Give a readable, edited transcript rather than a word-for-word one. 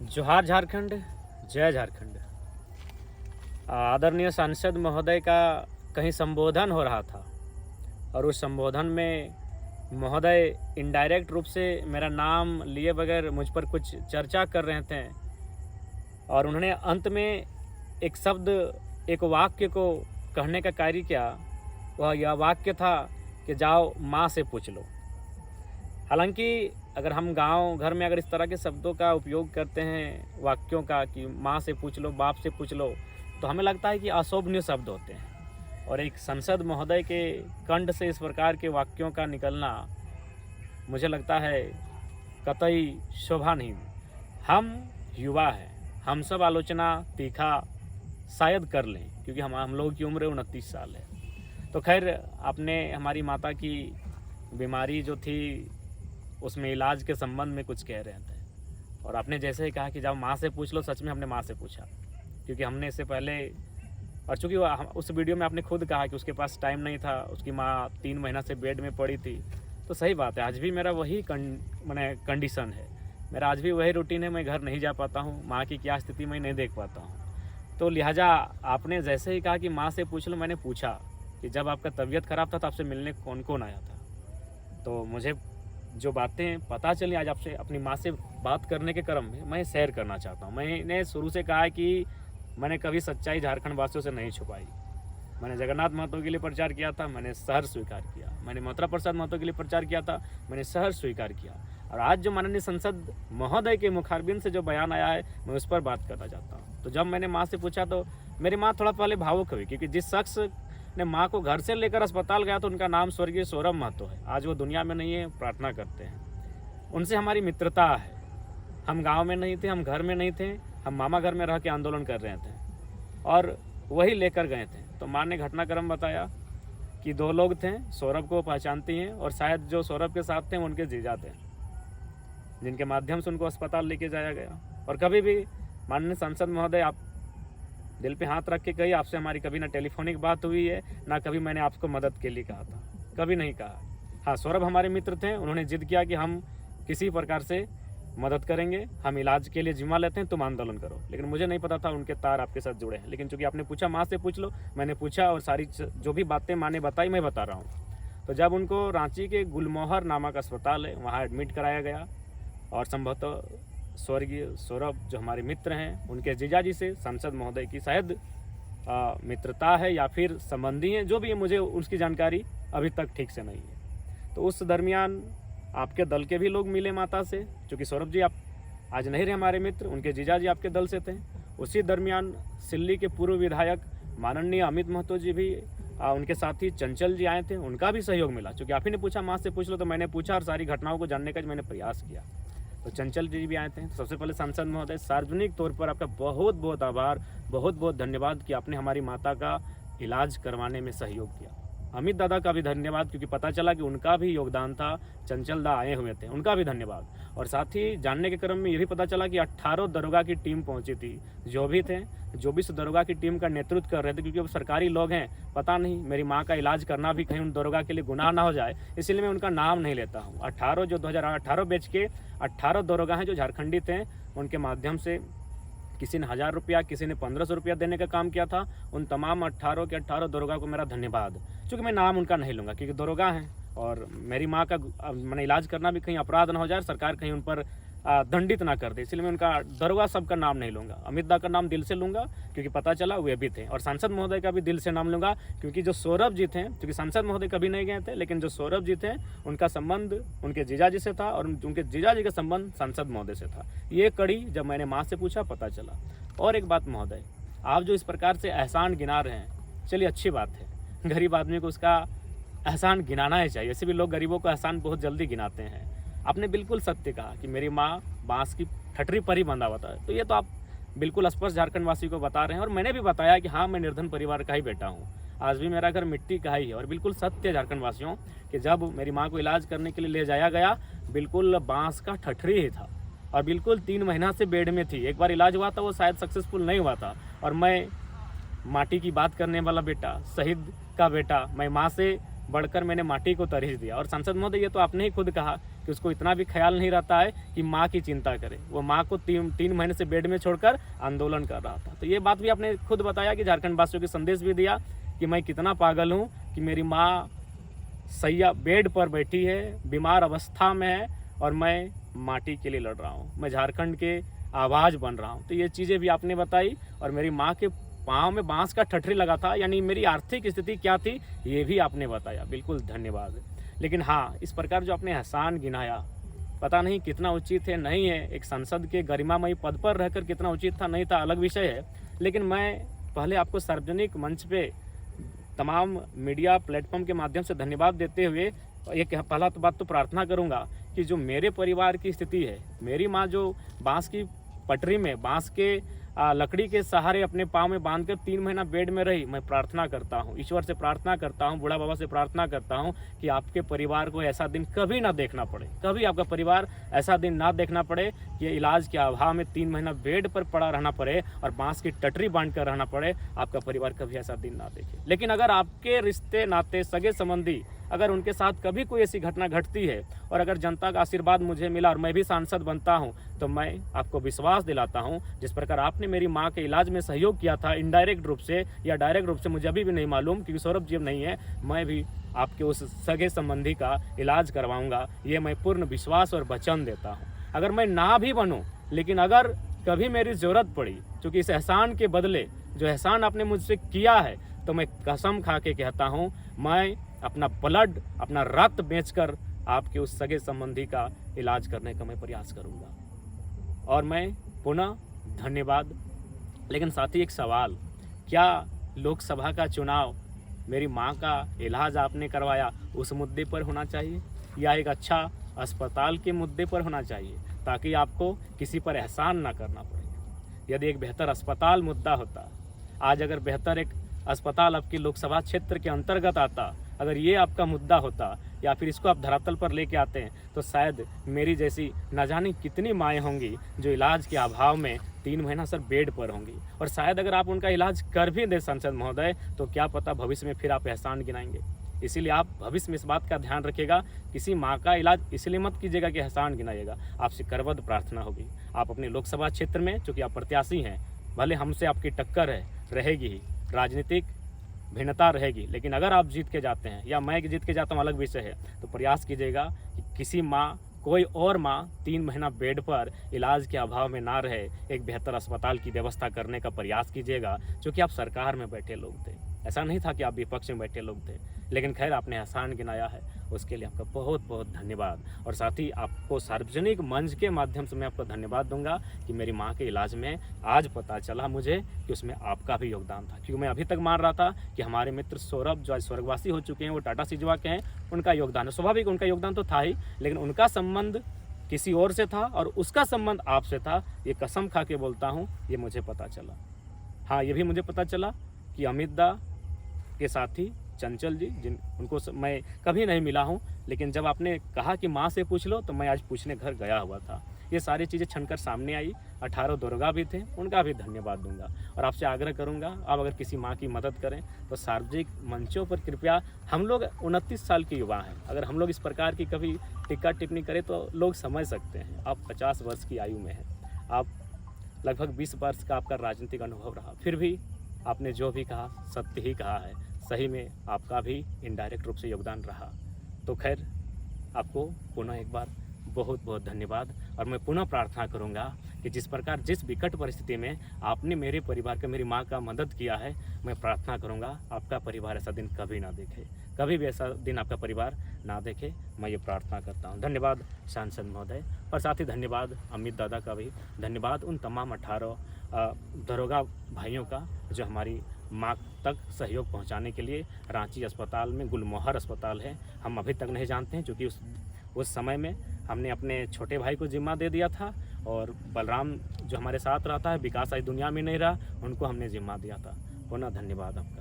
जोहार झारखंड, जय झारखंड। आदरणीय सांसद महोदय का कहीं संबोधन हो रहा था और उस संबोधन में महोदय इनडायरेक्ट रूप से मेरा नाम लिए बगैर मुझ पर कुछ चर्चा कर रहे थे और उन्होंने अंत में एक शब्द, एक वाक्य को कहने का कार्य किया। वह यह वाक्य था कि जाओ माँ से पूछ लो। हालांकि अगर हम गांव घर में अगर इस तरह के शब्दों का उपयोग करते हैं, वाक्यों का, कि माँ से पूछ लो, बाप से पूछ लो, तो हमें लगता है कि अशोभनीय शब्द होते हैं। और एक संसद महोदय के कंठ से इस प्रकार के वाक्यों का निकलना मुझे लगता है कतई शोभा नहीं। हम युवा हैं, हम सब आलोचना तीखा शायद कर लें, क्योंकि हम लोगों की उम्र 29 साल है। तो खैर, आपने हमारी माता की बीमारी जो थी उसमें इलाज के संबंध में कुछ कह रहे थे और आपने जैसे ही कहा कि जब माँ से पूछ लो, सच में हमने माँ से पूछा, क्योंकि हमने इससे पहले, और चूँकि उस वीडियो में आपने खुद कहा कि उसके पास टाइम नहीं था, उसकी माँ 3 महीना से बेड में पड़ी थी। तो सही बात है, आज भी मेरा वही कंडीशन है, मेरा आज भी वही रूटीन है। मैं घर नहीं जा पाता हूँ, माँ की क्या स्थिति मैं नहीं देख पाता हूँ। तो लिहाजा आपने जैसे ही कहा कि माँ से पूछ लो, मैंने पूछा कि जब आपका तबीयत ख़राब था तो आपसे मिलने कौन कौन आया था। तो मुझे जो बातें पता चली आज आपसे अपनी माँ से बात करने के क्रम में मैं शेयर करना चाहता हूँ। मैंने शुरू से कहा है कि मैंने कभी सच्चाई झारखंड वासियों से नहीं छुपाई। मैंने जगन्नाथ महतो के लिए प्रचार किया था, मैंने शहर स्वीकार किया। मैंने मथुरा प्रसाद महतो के लिए प्रचार किया था, मैंने शहर स्वीकार किया। और आज जो माननीय संसद महोदय के मुखारबिन से जो बयान आया है, मैं उस पर बात करना चाहता हूँ। तो जब मैंने माँ से पूछा तो मेरी माँ थोड़ा पहले भावुक हुई, क्योंकि जिस शख्स ने माँ को घर से लेकर अस्पताल गया तो उनका नाम स्वर्गीय सौरभ महतो है। आज वो दुनिया में नहीं है, प्रार्थना करते हैं। उनसे हमारी मित्रता है। हम गांव में नहीं थे, हम घर में नहीं थे, हम मामा घर में रह के आंदोलन कर रहे थे और वही लेकर गए थे। तो माँ ने घटनाक्रम बताया कि 2 लोग थे, सौरभ को पहचानती हैं और शायद जो सौरभ के साथ थे उनके जीजा थे, जिनके माध्यम से उनको अस्पताल लेके जाया गया। और कभी भी माननीय सांसद महोदय, आप दिल पे हाथ रख के कहिए, आपसे हमारी कभी ना टेलीफोनिक बात हुई है, ना कभी मैंने आपको मदद के लिए कहा था, कभी नहीं कहा। हाँ, सौरभ हमारे मित्र थे, उन्होंने जिद किया कि हम किसी प्रकार से मदद करेंगे, हम इलाज के लिए जिम्मा लेते हैं, तुम आंदोलन करो। लेकिन मुझे नहीं पता था उनके तार आपके साथ जुड़े हैं। लेकिन चूंकि आपने पूछा माँ से पूछ लो, मैंने पूछा और सारी जो भी बातें माँ ने बताई मैं बता रहा हूँ। तो जब उनको रांची के गुलमोहर नामक अस्पताल है, वहाँ एडमिट कराया गया और संभवतः स्वर्गीय सौरभ जो हमारे मित्र हैं, उनके जीजाजी से सांसद महोदय की शायद मित्रता है या फिर संबंधी हैं, जो भी है, मुझे उसकी जानकारी अभी तक ठीक से नहीं है। तो उस दरमियान आपके दल के भी लोग मिले माता से, क्योंकि सौरभ जी आप आज नहीं रहे हमारे मित्र, उनके जीजाजी आपके दल से थे। उसी दरमियान सिल्ली के पूर्व विधायक माननीय अमित महतो जी भी, उनके साथी चंचल जी आए थे, उनका भी सहयोग मिला। क्योंकि आप ही ने पूछा माँ से पूछ लो, तो मैंने पूछा और सारी घटनाओं को जानने का मैंने प्रयास किया। तो चंचल जी भी आए थे। तो सबसे पहले सांसद महोदय, सार्वजनिक तौर पर आपका बहुत बहुत आभार, बहुत बहुत धन्यवाद कि आपने हमारी माता का इलाज करवाने में सहयोग किया। अमित दादा का भी धन्यवाद, क्योंकि पता चला कि उनका भी योगदान था, चंचल दा आए हुए थे, उनका भी धन्यवाद। और साथ ही जानने के क्रम में ये भी पता चला कि 18 दरोगा की टीम पहुंची थी, जो भी थे, जो भी दरोगा की टीम का नेतृत्व कर रहे थे, क्योंकि वो सरकारी लोग हैं। पता नहीं मेरी माँ का इलाज करना भी कहीं उन दरोगा के लिए गुनाह ना हो जाए, इसलिए मैं उनका नाम नहीं लेता हूँ। 18 जो 2018 बैच के 18 दरोगा हैं जो झारखंडी थे, उनके माध्यम से किसी ने 1000 रुपया, किसी ने 1500 रुपया देने का काम किया था। उन तमाम 18 के 18 दरोगा को मेरा धन्यवाद। चूँकि मैं नाम उनका नहीं लूँगा, क्योंकि दरोगा हैं और मेरी माँ का मैंने इलाज करना भी कहीं अपराध ना हो जाए, सरकार कहीं उन पर दंडित ना कर दे, इसलिए मैं उनका दरोगा सबका नाम नहीं लूँगा। अमित दा का नाम दिल से लूँगा, क्योंकि पता चला वे भी थे। और सांसद महोदय का भी दिल से नाम लूँगा, क्योंकि जो सौरभ जी थे, क्योंकि सांसद महोदय कभी नहीं गए थे, लेकिन जो सौरभ जी थे उनका संबंध उनके जीजाजी से था और उनके जीजाजी का संबंध सांसद महोदय से था। ये कड़ी जब मैंने माँ से पूछा पता चला। और एक बात महोदय, आप जो इस प्रकार से एहसान गिना रहे हैं, चलिए अच्छी बात है, गरीब आदमी को उसका एहसान गिनाना ही चाहिए। वैसे भी लोग गरीबों को एहसान बहुत जल्दी गिनाते हैं। आपने बिल्कुल सत्य कहा कि मेरी माँ बांस की ठठरी पर ही बंधा हुआ था। तो ये तो आप बिल्कुल स्पष्ट झारखंड वासी को बता रहे हैं। और मैंने भी बताया कि हाँ, मैं निर्धन परिवार का ही बेटा हूँ, आज भी मेरा घर मिट्टी का ही है। और बिल्कुल सत्य झारखंड वासियों कि जब मेरी माँ को इलाज करने के लिए ले जाया गया, बिल्कुल बांस का ठठरी ही था और बिल्कुल 3 महीना से बेड में थी। एक बार इलाज हुआ था, वो शायद सक्सेसफुल नहीं हुआ था। और मैं माटी की बात करने वाला बेटा, शहीद का बेटा, मैं माँ से बढ़कर मैंने माटी को तरजीह दिया। और सांसद महोदय, ये तो आपने ही खुद कहा कि कि उसको इतना भी ख्याल नहीं रहता है कि माँ की चिंता करे। वो माँ को 3 महीने से बेड में छोड़कर आंदोलन कर रहा था। तो ये बात भी आपने खुद बताया कि झारखंड वासियों को संदेश भी दिया कि मैं कितना पागल हूँ कि मेरी माँ सैया बेड पर बैठी है, बीमार अवस्था में है और मैं माटी के लिए लड़ रहा हूँ, मैं झारखंड के आवाज़ बन रहा हूँ। तो ये चीज़ें भी आपने बताई और मेरी माँ के पाँव में बांस का ठठरी लगा था, यानी मेरी आर्थिक स्थिति क्या थी ये भी आपने बताया। बिल्कुल धन्यवाद। लेकिन हाँ, इस प्रकार जो आपने एहसान गिनाया, पता नहीं कितना उचित है नहीं है, एक संसद के गरिमामयी पद पर रहकर कितना उचित था नहीं था अलग विषय है। लेकिन मैं पहले आपको सार्वजनिक मंच पे तमाम मीडिया प्लेटफॉर्म के माध्यम से धन्यवाद देते हुए एक पहला तो बात तो प्रार्थना करूंगा कि जो मेरे परिवार की स्थिति है, मेरी माँ जो बांस की पटरी में बांस के लकड़ी के सहारे अपने पाँव में बांधकर 3 महीना बेड में रही, मैं प्रार्थना करता हूँ, ईश्वर से प्रार्थना करता हूँ, बूढ़ा बाबा से प्रार्थना करता हूँ कि आपके परिवार को ऐसा दिन कभी ना देखना पड़े, कभी आपका परिवार ऐसा दिन ना देखना पड़े कि इलाज के अभाव में 3 महीना बेड पर पड़ा रहना पड़े और बांस की टटरी बांध कर रहना पड़े। आपका परिवार कभी ऐसा दिन ना देखे। लेकिन अगर आपके रिश्ते नाते सगे संबंधी अगर उनके साथ कभी कोई ऐसी घटना घटती है और अगर जनता का आशीर्वाद मुझे मिला और मैं भी सांसद बनता हूं, तो मैं आपको विश्वास दिलाता हूं, जिस प्रकार आपने मेरी मां के इलाज में सहयोग किया था इनडायरेक्ट रूप से या डायरेक्ट रूप से मुझे अभी भी नहीं मालूम क्योंकि सौरभ जी नहीं है, मैं भी आपके उस सगे संबंधी का इलाज करवाऊँगा। ये मैं पूर्ण विश्वास और वचन देता हूँ। अगर मैं ना भी बनूँ, लेकिन अगर कभी मेरी ज़रूरत पड़ी, क्योंकि इस एहसान के बदले जो एहसान आपने मुझसे किया है, तो मैं कसम खा के कहता हूँ, मैं अपना ब्लड अपना रक्त बेचकर आपके उस सगे संबंधी का इलाज करने का मैं प्रयास करूँगा। और मैं पुनः धन्यवाद। लेकिन साथ ही एक सवाल, क्या लोकसभा का चुनाव मेरी माँ का इलाज आपने करवाया उस मुद्दे पर होना चाहिए या एक अच्छा अस्पताल के मुद्दे पर होना चाहिए, ताकि आपको किसी पर एहसान ना करना पड़े? यदि एक बेहतर अस्पताल मुद्दा होता, आज अगर बेहतर एक अस्पताल आपकी लोकसभा क्षेत्र के अंतर्गत आता, अगर ये आपका मुद्दा होता या फिर इसको आप धरातल पर लेके आते हैं, तो शायद मेरी जैसी न जाने कितनी माएँ होंगी जो इलाज के अभाव में 3 महीना सर बेड पर होंगी। और शायद अगर आप उनका इलाज कर भी दें सांसद महोदय, तो क्या पता भविष्य में फिर आप एहसान गिनाएंगे। इसीलिए आप भविष्य में इस बात का ध्यान रखिएगा, किसी माँ का इलाज इसलिए मत कीजिएगा कि एहसान गिनाइएगा। आपसे करबद्ध प्रार्थना होगी, आप अपने लोकसभा क्षेत्र में, चूँकि आप प्रत्याशी हैं, भले हमसे आपकी टक्कर है रहेगी ही, राजनीतिक भिन्नता रहेगी, लेकिन अगर आप जीत के जाते हैं या मैं जीत के जाता हूँ अलग विषय है, तो प्रयास कीजिएगा कि किसी माँ, कोई और माँ 3 महीना बेड पर इलाज के अभाव में ना रहे, एक बेहतर अस्पताल की व्यवस्था करने का प्रयास कीजिएगा। क्योंकि आप सरकार में बैठे लोग थे, ऐसा नहीं था कि आप विपक्ष में बैठे लोग थे, लेकिन खैर आपने एहसान गिनाया है, उसके लिए आपका बहुत बहुत धन्यवाद। और साथ ही आपको सार्वजनिक मंच के माध्यम से मैं आपको धन्यवाद दूंगा कि मेरी माँ के इलाज में आज पता चला मुझे कि उसमें आपका भी योगदान था। क्योंकि मैं अभी तक मान रहा था कि हमारे मित्र सौरभ जो आज स्वर्गवासी हो चुके हैं, वो टाटा सिजवा के हैं, उनका योगदान है। स्वाभाविक उनका योगदान तो था ही, लेकिन उनका संबंध किसी और से था और उसका संबंध आपसे था। ये कसम खा के बोलता हूँ, ये मुझे पता चला। हाँ, ये भी मुझे पता चला कि अमित दा के साथी चंचल जी, उनको मैं कभी नहीं मिला हूँ, लेकिन जब आपने कहा कि माँ से पूछ लो, तो मैं आज पूछने घर गया हुआ था। ये सारी चीज़ें छनकर सामने आई। 18 दरोगा भी थे, उनका भी धन्यवाद दूंगा। और आपसे आग्रह करूंगा, आप अगर किसी माँ की मदद करें तो सार्वजनिक मंचों पर कृपया, हम लोग 29 साल के युवा हैं, अगर हम लोग इस प्रकार की कभी टिक्का टिप्पणी करें तो लोग समझ सकते हैं। आप 50 वर्ष की आयु में हैं, आप लगभग 20 वर्ष का आपका राजनीतिक अनुभव रहा, फिर भी आपने जो भी कहा सत्य ही कहा है। सही में आपका भी इनडायरेक्ट रूप से योगदान रहा। तो खैर, आपको पुनः एक बार बहुत बहुत धन्यवाद। और मैं पुनः प्रार्थना करूंगा कि जिस प्रकार जिस विकट परिस्थिति में आपने मेरे परिवार का, मेरी माँ का मदद किया है, मैं प्रार्थना करूंगा आपका परिवार ऐसा दिन कभी ना देखे, कभी भी ऐसा दिन आपका परिवार ना देखे। मैं ये प्रार्थना करता हूँ। धन्यवाद सांसद महोदय, और साथ ही धन्यवाद अमित दादा का भी। धन्यवाद उन तमाम 18 दरोगा भाइयों का जो हमारी माँ तक सहयोग पहुंचाने के लिए रांची अस्पताल में, गुलमोहर अस्पताल है, हम अभी तक नहीं जानते हैं, क्योंकि उस समय में हमने अपने छोटे भाई को जिम्मा दे दिया था और बलराम जो हमारे साथ रहता है, विकास आज दुनिया में नहीं रहा, उनको हमने जिम्मा दिया था। पुनः धन्यवाद आपका।